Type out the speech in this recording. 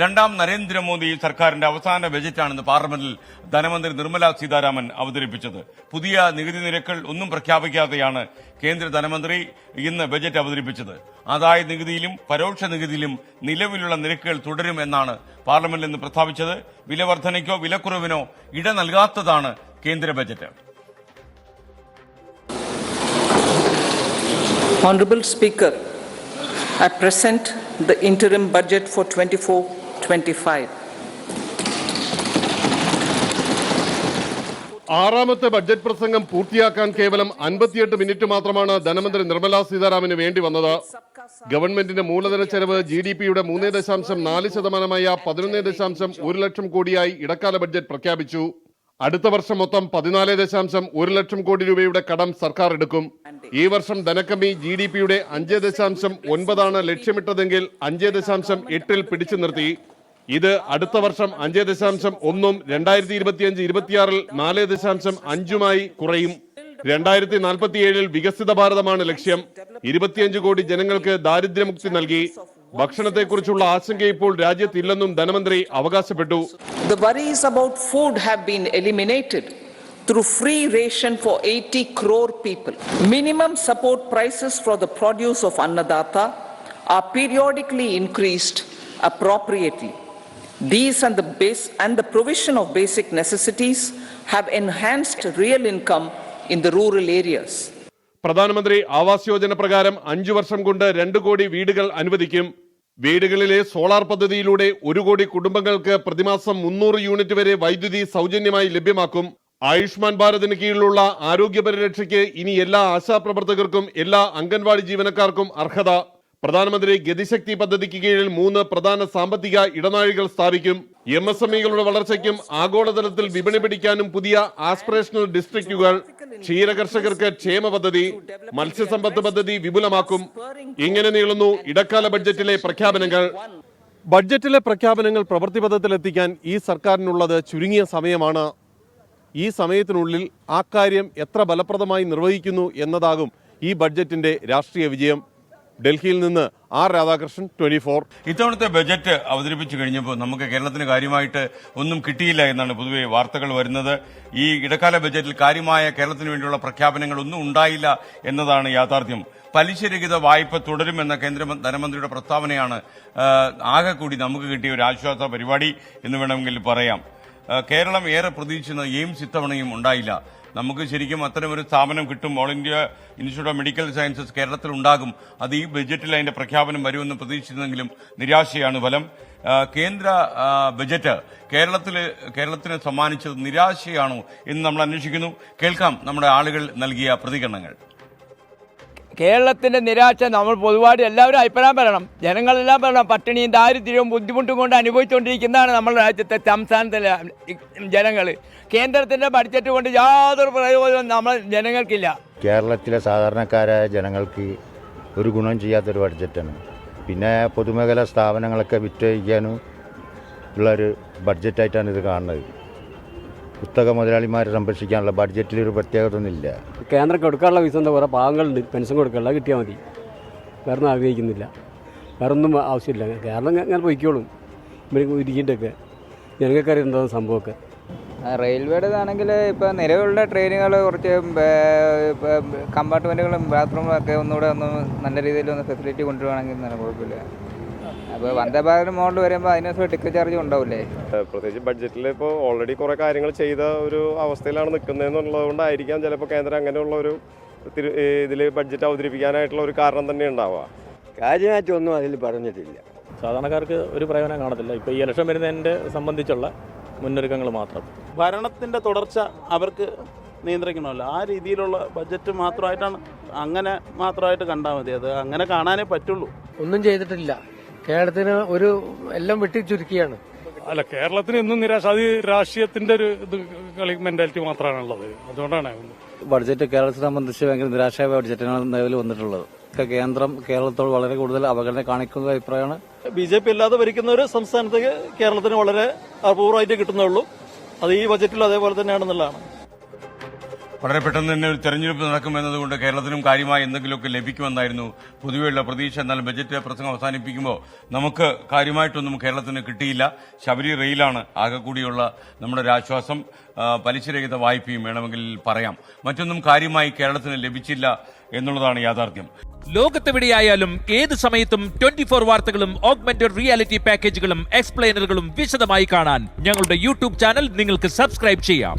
രണ്ടാം നരേന്ദ്രമോദി സർക്കാരിന്റെ അവസാന ബജറ്റാണെന്ന് പാർലമെന്റിൽ ധനമന്ത്രി നിർമ്മല സീതാരാമൻ അവതരിപ്പിച്ചത്. പുതിയ നികുതി നിരക്കുകൾ ഒന്നും പ്രഖ്യാപിക്കാതെയാണ് കേന്ദ്ര ധനമന്ത്രി ഇന്ന് ബജറ്റ് അവതരിപ്പിച്ചത്. ആദായ നികുതിയിലും പരോക്ഷ നികുതിയിലും നിലവിലുള്ള നിരക്കുകൾ തുടരും എന്നാണ് പാർലമെന്റിൽ ഇന്ന് പ്രസ്താവിച്ചത്. വിലവർദ്ധനയ്ക്കോ വിലക്കുറവിനോ ഇട നൽകാത്തതാണ് കേന്ദ്ര budget. Honorable Speaker, I present the interim budget for 24-25. ആറാമത്തെ ബഡ്ജറ്റ് പ്രസംഗം പൂർത്തിയാക്കാൻ കേവലം 58 മിനിറ്റ് മാത്രമാണ് ധനമന്ത്രി നിർമ്മല സീതാരാമന് വേണ്ടി വന്നത്. ഗവൺമെന്റിന്റെ മൂലധന ചെലവ് GDP-യുടെ 3.4%മായ 11.1 ലക്ഷം കോടിയായി ഇടക്കാല ബഡ്ജറ്റ് പ്രഖ്യാപിച്ചു. അടുത്ത വർഷം മൊത്തം 14.1 ലക്ഷം കോടി രൂപയുടെ കടം സർക്കാർ എടുക്കും. ഈ വർഷം ധനക്കമ്മി GDP-യുടെ 5.9 ലക്ഷ്യമിട്ടതെങ്കിൽ 5.8 പിടിച്ചു നിർത്തി. ഇത് അടുത്ത വർഷം 5.1 2025-26 4.5 കുറയും. 2047 വികസിത ഭാരതമാണ് ലക്ഷ്യം. 25 കോടി ജനങ്ങൾക്ക് ദാരിദ്ര്യമുക്തി നൽകി. ഭക്ഷണത്തെക്കുറിച്ചുള്ള ആശങ്ക ഇപ്പോൾ രാജ്യത്തില്ലെന്നും ധനമന്ത്രി അവകാശപ്പെട്ടു. The worries about food have been eliminated through free ration for 80 crore people. Minimum support prices for the produce of Annadata are periodically increased appropriately. These and the provision of basic necessities have enhanced real income in the rural areas. പ്രധാനമന്ത്രി ആവാസ് യോജന പ്രകാരം 5 വർഷം കൊണ്ട് 2 കോടി വീടുകൾ അനുവദിക്കും. വീടുകളിലെ solar പദ്ധതിയിലൂടെ 1 കോടി കുടുംബങ്ങൾക്ക് പ്രതിമാസം 300 യൂണിറ്റ് വരെ വൈദ്യുതി സൗജന്യമായി ലഭ്യമാക്കും. ആയുഷ്മാൻ ഭാരതിന് കീഴിലുള്ള ആരോഗ്യ പരിരക്ഷയ്ക്ക് ഇനി എല്ലാ ആശാപ്രവർത്തകർക്കും എല്ലാ അംഗൻവാടി ജീവനക്കാർക്കും അർഹത. പ്രധാനമന്ത്രി ഗതിശക്തി പദ്ധതിക്ക് കീഴിൽ 3 പ്രധാന സാമ്പത്തിക ഇടനാഴികൾ സ്ഥാപിക്കും. MSMEകളുടെ വളർച്ചയ്ക്കും ആഗോളതലത്തിൽ വിപണി പിടിക്കാനും പുതിയ ആസ്പിറേഷണൽ ഡിസ്ട്രിക്റ്റുകൾ, ക്ഷീരകർഷകർക്ക് ക്ഷേമ പദ്ധതി, മത്സ്യസമ്പത്ത് പദ്ധതി വിപുലമാക്കും. ഇങ്ങനെ നീളുന്നു ഇടക്കാല ബഡ്ജറ്റിലെ പ്രഖ്യാപനങ്ങൾ. ബഡ്ജറ്റിലെ പ്രഖ്യാപനങ്ങൾ പ്രവൃത്തിപഥത്തിലെത്തിക്കാൻ ഈ സർക്കാരിനുള്ളത് ചുരുങ്ങിയ സമയമാണ്. ഈ സമയത്തിനുള്ളിൽ ആ കാര്യം എത്ര ഫലപ്രദമായി നിർവഹിക്കുന്നു എന്നതാകും ഈ ബഡ്ജറ്റിന്റെ രാഷ്ട്രീയ വിജയം. ഡൽഹിയിൽ നിന്ന് ആർ രാധാകൃഷ്ണൻ, 24. ഇത്തവണത്തെ ബജറ്റ് അവതരിപ്പിച്ചു കഴിഞ്ഞപ്പോൾ നമുക്ക് കേരളത്തിന് കാര്യമായിട്ട് ഒന്നും കിട്ടിയില്ല എന്നാണ് പൊതുവെ വാർത്തകൾ വരുന്നത്. ഈ ഇടക്കാല ബജറ്റിൽ കാര്യമായ കേരളത്തിന് വേണ്ടിയുള്ള പ്രഖ്യാപനങ്ങൾ ഒന്നും ഉണ്ടായില്ല എന്നതാണ് യാഥാർത്ഥ്യം. പലിശരഹിത വായ്പ തുടരുമെന്ന കേന്ദ്ര ധനമന്ത്രിയുടെ പ്രസ്താവനയാണ് ആകെ കൂടി നമുക്ക് കിട്ടിയ ഒരു ആശ്വാസ പരിപാടി എന്ന് വേണമെങ്കിൽ പറയാം. കേരളം ഏറെ പ്രതീക്ഷിക്കുന്ന എയിംസ് ഇത്തവണയും ഉണ്ടായില്ല. നമുക്ക് ശരിക്കും അത്തരമൊരു സ്ഥാപനം കിട്ടും. All India institute of medical sciences കേരളത്തിൽ ഉണ്ടാകും. അത് ഈ ബജറ്റിൽ അതിന്റെ പ്രഖ്യാപനം വരുമെന്ന് പ്രതീക്ഷിച്ചെങ്കിലും നിരാശയാണ് ഫലം. കേന്ദ്ര ബജറ്റ് കേരളത്തിന് സമ്മാനിച്ചത് നിരാശയാണോ എന്ന് നമ്മൾ അന്വേഷിക്കുന്നു. കേൾക്കാം നമ്മുടെ ആളുകൾ നൽകിയ പ്രതികരണങ്ങൾ. കേരളത്തിന്റെ നിരാശ നമ്മൾ പൊതുവായിട്ട് എല്ലാവരും അഭിപ്രായം പറയണം. ജനങ്ങളെല്ലാം പറയണം. പട്ടിണിയും ദാരിദ്ര്യവും ബുദ്ധിമുട്ടും കൊണ്ട് അനുഭവിച്ചുകൊണ്ടിരിക്കുന്നതാണ് നമ്മുടെ രാജ്യത്തെ സംസ്ഥാനത്തിലെ ജനങ്ങൾ. കേന്ദ്രത്തിന്റെ ബഡ്ജറ്റ് കൊണ്ട് യാതൊരു പ്രയോജനവും നമ്മൾ ജനങ്ങൾക്കില്ല. കേരളത്തിലെ സാധാരണക്കാരായ ജനങ്ങൾക്ക് ഒരു ഗുണം ചെയ്യാത്തൊരു ബഡ്ജറ്റാണ്. പിന്നെ പൊതുമേഖലാ സ്ഥാപനങ്ങളൊക്കെ വിറ്റഴിക്കാനും ഉള്ളൊരു ബഡ്ജറ്റായിട്ടാണ് ഇത് കാണുന്നത്. പുസ്തക മുതലാളിമാരെ സംരക്ഷിക്കാനുള്ള ബഡ്ജറ്റിലൊരു പ്രത്യേകത ഒന്നുമില്ല. കേന്ദ്രം കൊടുക്കാനുള്ള വിസ എന്താ പറയുക, പാവങ്ങളുണ്ട്, പെൻഷൻ കൊടുക്കാനുള്ള കിട്ടിയാൽ മതി. വേറെ ഒന്നും ആഗ്രഹിക്കുന്നില്ല, വേറെ ഒന്നും ആവശ്യമില്ല. കേരളം അങ്ങനെ പൊയ്ക്കോളും. ഇവിടെ ഇരിക്കേണ്ടൊക്കെ ജനങ്ങൾക്കറിയാം എന്താ സംഭവമൊക്കെ. റെയിൽവേയുടേതാണെങ്കിൽ ഇപ്പോൾ നിലവിലുള്ള ട്രെയിനുകൾ കുറച്ച് കമ്പാർട്ട്മെൻറ്റുകളും ബാത്റൂമുകളും ഒക്കെ ഒന്നുകൂടെ നല്ല രീതിയിൽ ഫെസിലിറ്റി കൊണ്ടുവരികയാണെങ്കിൽ നല്ല കുഴപ്പമില്ല. അപ്പോൾ വന്ദേ ഭാരത് മോഡൽ വരുമ്പോൾ അതിനനുസരിച്ച് ടിക്കറ്റ് ചാർജ് ഉണ്ടാവില്ലേ? പ്രത്യേകിച്ച് ബഡ്ജറ്റിൽ ഇപ്പോൾ ഓൾറെഡി കുറേ കാര്യങ്ങൾ ചെയ്ത ഒരു അവസ്ഥയിലാണ് നിൽക്കുന്നതെന്നുള്ളത് കൊണ്ടായിരിക്കാം ചിലപ്പോൾ കേന്ദ്രം അങ്ങനെയുള്ള ഒരു ഇതിൽ ബഡ്ജറ്റ് അവതരിപ്പിക്കാനായിട്ടുള്ള ഒരു കാരണം തന്നെ ഉണ്ടാവുക. കാര്യമായിട്ടൊന്നും അതിൽ പറഞ്ഞിട്ടില്ല. സാധാരണക്കാർക്ക് ഒരു പ്രയോജനം കാണത്തില്ല. ഇപ്പോൾ ഈ ഇലക്ഷൻ വരുന്നതിൻ്റെ സംബന്ധിച്ചുള്ള മുന്നൊരുക്കങ്ങൾ മാത്രം. ഭരണത്തിൻ്റെ തുടർച്ച അവർക്ക് നിയന്ത്രിക്കണമല്ലോ. ആ രീതിയിലുള്ള ബഡ്ജറ്റ് മാത്രമായിട്ടാണ്, അങ്ങനെ മാത്രമായിട്ട് കണ്ടാൽ മതി. അത് അങ്ങനെ കാണാനേ പറ്റുള്ളൂ. ഒന്നും ചെയ്തിട്ടില്ല. കേരളത്തിന് ഒരു എല്ലാം വെട്ടി ചുരുക്കിയാണ്. അല്ല, കേരളത്തിന് എന്നും നിരാശ. അത് രാഷ്ട്രീയത്തിന്റെ ഒരു കളി മെന്റാലിറ്റി മാത്രമാണുള്ളത്. അതുകൊണ്ടാണ് ബഡ്ജറ്റ് കേരളത്തെ സംബന്ധിച്ച് ഭയങ്കര നിരാശായ ബഡ്ജറ്റാണ് നിലവിൽ വന്നിട്ടുള്ളത്. കേന്ദ്രം കേരളത്തോട് വളരെ കൂടുതൽ അവഗണന കാണിക്കുന്ന അഭിപ്രായമാണ്. BJP ഇല്ലാതെ ഭരിക്കുന്ന ഒരു സംസ്ഥാനത്തേക്ക് കേരളത്തിന് വളരെ അപൂർവമായിട്ട് കിട്ടുന്നുള്ളൂ. അത് ഈ ബജറ്റിൽ അതേപോലെ തന്നെയാണെന്നുള്ളതാണ്. വളരെ പെട്ടെന്ന് തന്നെ ഒരു തെരഞ്ഞെടുപ്പ് നടക്കുമെന്നതുകൊണ്ട് കേരളത്തിനും കാര്യമായി എന്തെങ്കിലുമൊക്കെ ലഭിക്കുമെന്നായിരുന്നു പൊതുവെയുള്ള പ്രതീക്ഷ. എന്നാൽ ബജറ്റ് പ്രസംഗം അവസാനിപ്പിക്കുമ്പോൾ നമുക്ക് കാര്യമായിട്ടൊന്നും കേരളത്തിന് കിട്ടിയില്ല. ശബരി റെയിലാണ് ആകെ കൂടിയുള്ള നമ്മുടെ ഒരു ആശ്വാസം. പലിശരഹിത വായ്പയും വേണമെങ്കിൽ പറയാം. മറ്റൊന്നും കാര്യമായി കേരളത്തിന് ലഭിച്ചില്ല എന്നുള്ളതാണ് യാഥാർത്ഥ്യം. ലോകത്തെവിടെയായാലും ഏത് സമയത്തും 24 വാർത്തകളും ഓഗ്മെന്റഡ് റിയാലിറ്റി പാക്കേജുകളും എക്സ്പ്ലെയിനറുകളും വിശദമായി കാണാൻ ഞങ്ങളുടെ യൂട്യൂബ് ചാനൽ നിങ്ങൾക്ക് സബ്സ്ക്രൈബ് ചെയ്യാം.